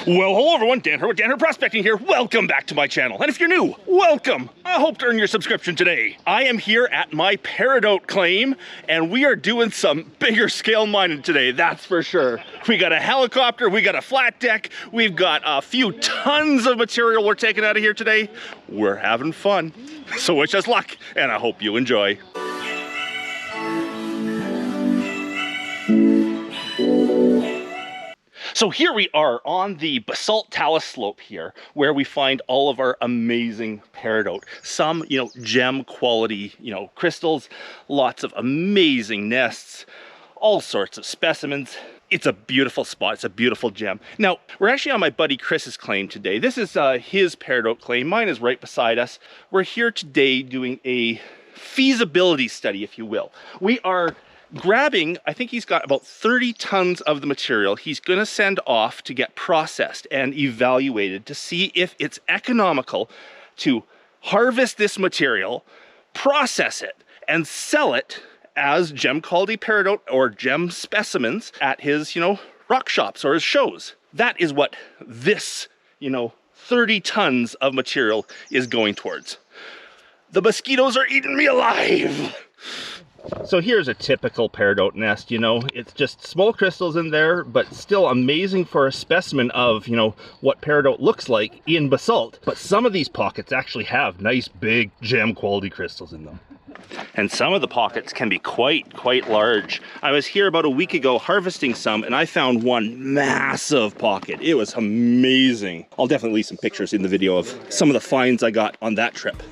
Well, hello everyone, Dan Hurd with Dan Hurd Prospecting here. Welcome back to my channel. And if you're new, welcome. I hope to earn your subscription today. I am here at my Peridot claim, and we are doing some bigger scale mining today, that's for sure. We got a helicopter, we got a flat deck, we've got a few tons of material we're taking out of here today. We're having fun. So wish us luck, and I hope you enjoy. So here we are on the basalt talus slope here, where we find all of our amazing peridot. Some, gem quality, crystals, lots of amazing nests, all sorts of specimens. It's a beautiful spot, it's a beautiful gem. Now, we're actually on my buddy Chris's claim today. This is his peridot claim, mine is right beside us. We're here today doing a feasibility study, if you will. We are grabbing, I think he's got about 30 tons of the material he's gonna send off to get processed and evaluated to see if it's economical to harvest this material, process it, and sell it as gem quality peridot or gem specimens at his, rock shops or his shows. That is what this, 30 tons of material is going towards. The mosquitoes are eating me alive. So here's a typical peridot nest, it's just small crystals in there, but still amazing for a specimen of, what peridot looks like in basalt. But some of these pockets actually have nice big gem quality crystals in them. And some of the pockets can be quite large. I was here about a week ago harvesting some, and I found one massive pocket. It was amazing. I'll definitely leave some pictures in the video of some of the finds I got on that trip.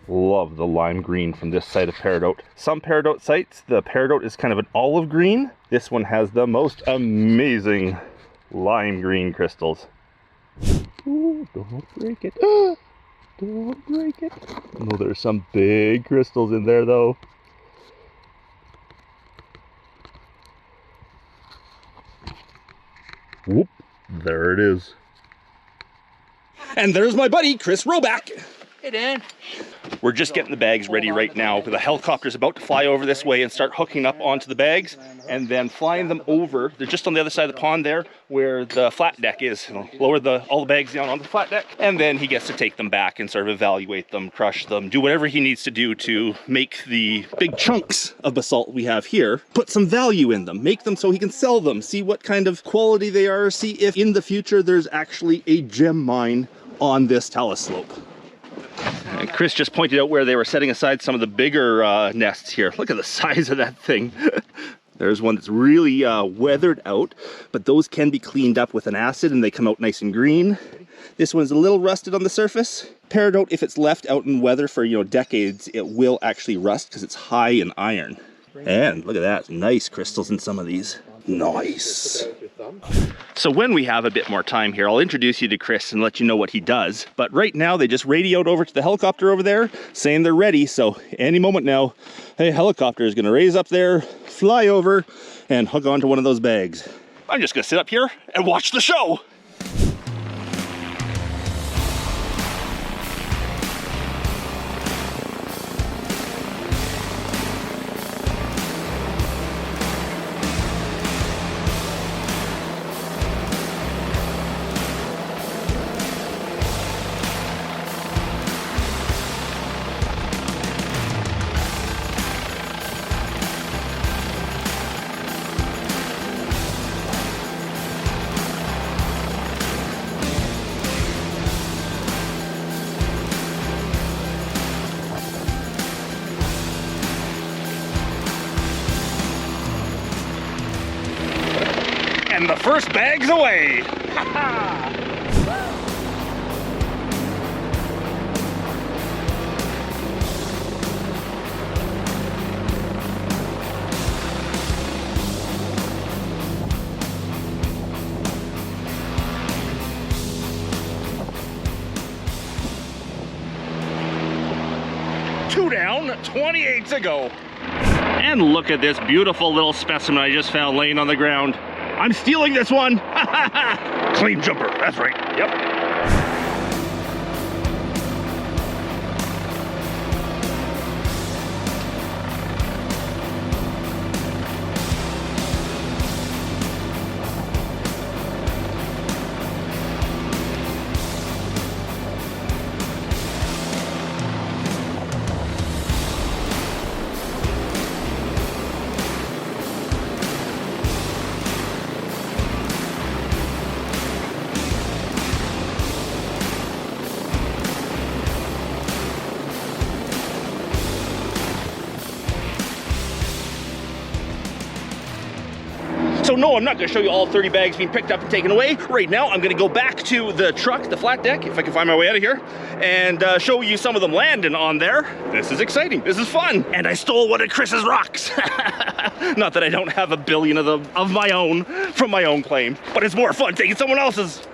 Love the lime green from this site of peridot. Some peridot sites, the peridot is kind of an olive green. This one has the most amazing lime green crystals. Ooh, don't break it. Don't break it. Oh, there's some big crystals in there though. Whoop, there it is. And there's my buddy, Chris Roback. Hey, Dan. We're just getting the bags ready right now. The helicopter's about to fly over this way and start hooking up onto the bags and then flying them over. They're just on the other side of the pond there where the flat deck is. He'll lower all the bags down onto the flat deck, and then he gets to take them back and sort of evaluate them, crush them, do whatever he needs to do to make the big chunks of basalt we have here, put some value in them, make them so he can sell them, see what kind of quality they are, see if in the future there's actually a gem mine on this talus slope. And Chris just pointed out where they were setting aside some of the bigger nests here. Look at the size of that thing. There's one that's really weathered out, but those can be cleaned up with an acid and they come out nice and green. This one's a little rusted on the surface. Peridot, if it's left out in weather for decades, it will actually rust because it's high in iron. And look at that, nice crystals in some of these. Nice. So when we have a bit more time here, I'll introduce you to Chris and let you know what he does. But right now they just radioed over to the helicopter over there saying they're ready. So any moment now, hey, helicopter is gonna raise up there, fly over, and hook onto one of those bags. I'm just gonna sit up here and watch the show. And the first bag's away. Two down, 28 to go. And look at this beautiful little specimen I just found laying on the ground. I'm stealing this one. Clean jumper, that's right, yep. So no, I'm not gonna show you all 30 bags being picked up and taken away. Right now, I'm gonna go back to the truck, the flat deck, if I can find my way out of here, and show you some of them landing on there. This is exciting, this is fun. And I stole one of Chris's rocks. Not that I don't have a billion of them of my own, from my own claim, but it's more fun taking someone else's.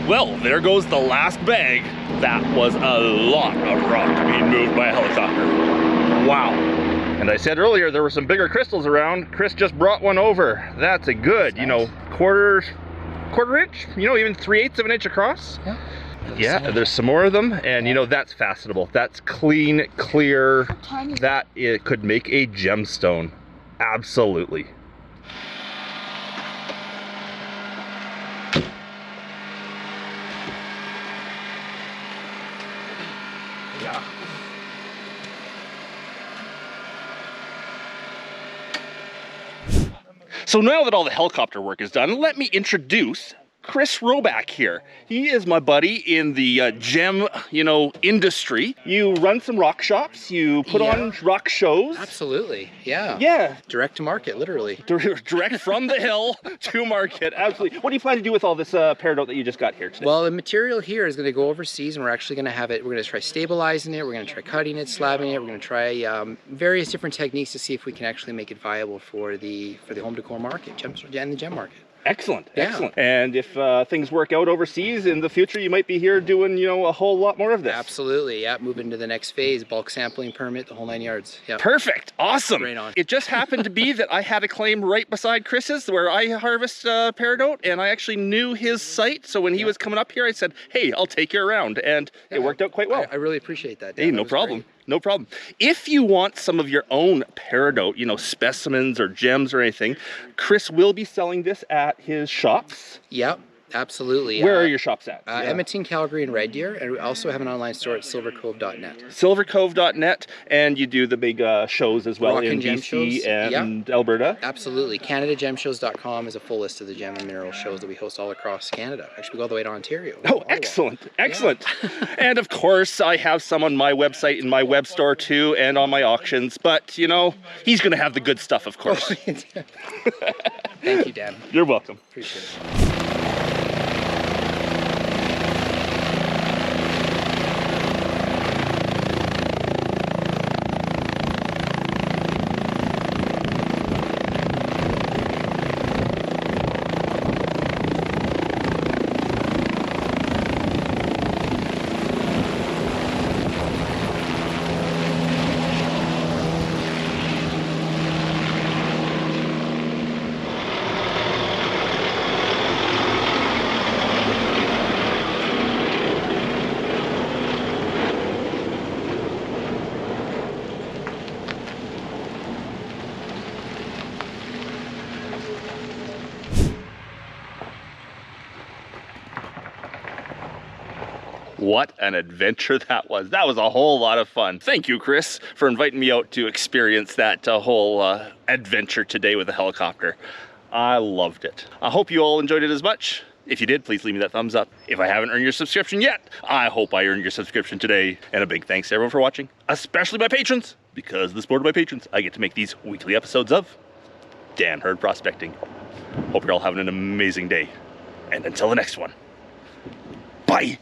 Well, there goes the last bag. That was a lot of rock being moved by a helicopter. Wow. And I said earlier there were some bigger crystals around. Chris just brought one over. That's a good, nice. You know, quarter inch, you know, even 3/8 of an inch across. Yeah. Yeah, there's some more of them, and you know, that's facettable. That's clean, clear. That it could make a gemstone. Absolutely. Yeah. So now that all the helicopter work is done, let me introduce Chris Roback here. He is my buddy in the gem, industry. You run some rock shops, you put on rock shows. Absolutely, yeah. Yeah. Direct to market, literally. Direct from the hill to market, absolutely. What do you plan to do with all this Peridot that you just got here today? Well, the material here is going to go overseas, and we're actually going to have it, we're going to try stabilizing it, we're going to try cutting it, slabbing it, we're going to try various different techniques to see if we can actually make it viable for the home decor market, and the gem market. Excellent, excellent. And if things work out overseas in the future, you might be here doing, a whole lot more of this. Absolutely, yeah. Moving to the next phase, bulk sampling permit, the whole 9 yards. Yeah. Perfect, awesome. Right on. It just happened to be that I had a claim right beside Chris's where I harvest Peridot, and I actually knew his site. So when he was coming up here, I said, hey, I'll take you around. And it worked out quite well. I really appreciate that, Dan. Hey, no problem. Great. No problem. If you want some of your own Peridot, specimens or gems or anything, Chris will be selling this at his shops. Yep, absolutely. Where are your shops at? Edmonton, Calgary, and Red Deer, and we also have an online store at silvercove.net. Silvercove.net, and you do the big shows as well in BC and Alberta. Absolutely. CanadaGemShows.com is a full list of the gem and mineral shows that we host all across Canada. Actually, we go all the way to Ontario. Oh, excellent, excellent. And of course, I have some on my website and my web store too, and on my auctions, but he's going to have the good stuff, of course. Thank you, Dan. You're welcome. Appreciate it. What an adventure that was. That was a whole lot of fun. Thank you, Chris, for inviting me out to experience that whole adventure today with the helicopter. I loved it. I hope you all enjoyed it as much. If you did, please leave me that thumbs up. If I haven't earned your subscription yet, I hope I earned your subscription today. And a big thanks to everyone for watching, especially my patrons. Because of the support of my patrons, I get to make these weekly episodes of Dan Hurd Prospecting. Hope you're all having an amazing day. And until the next one, bye.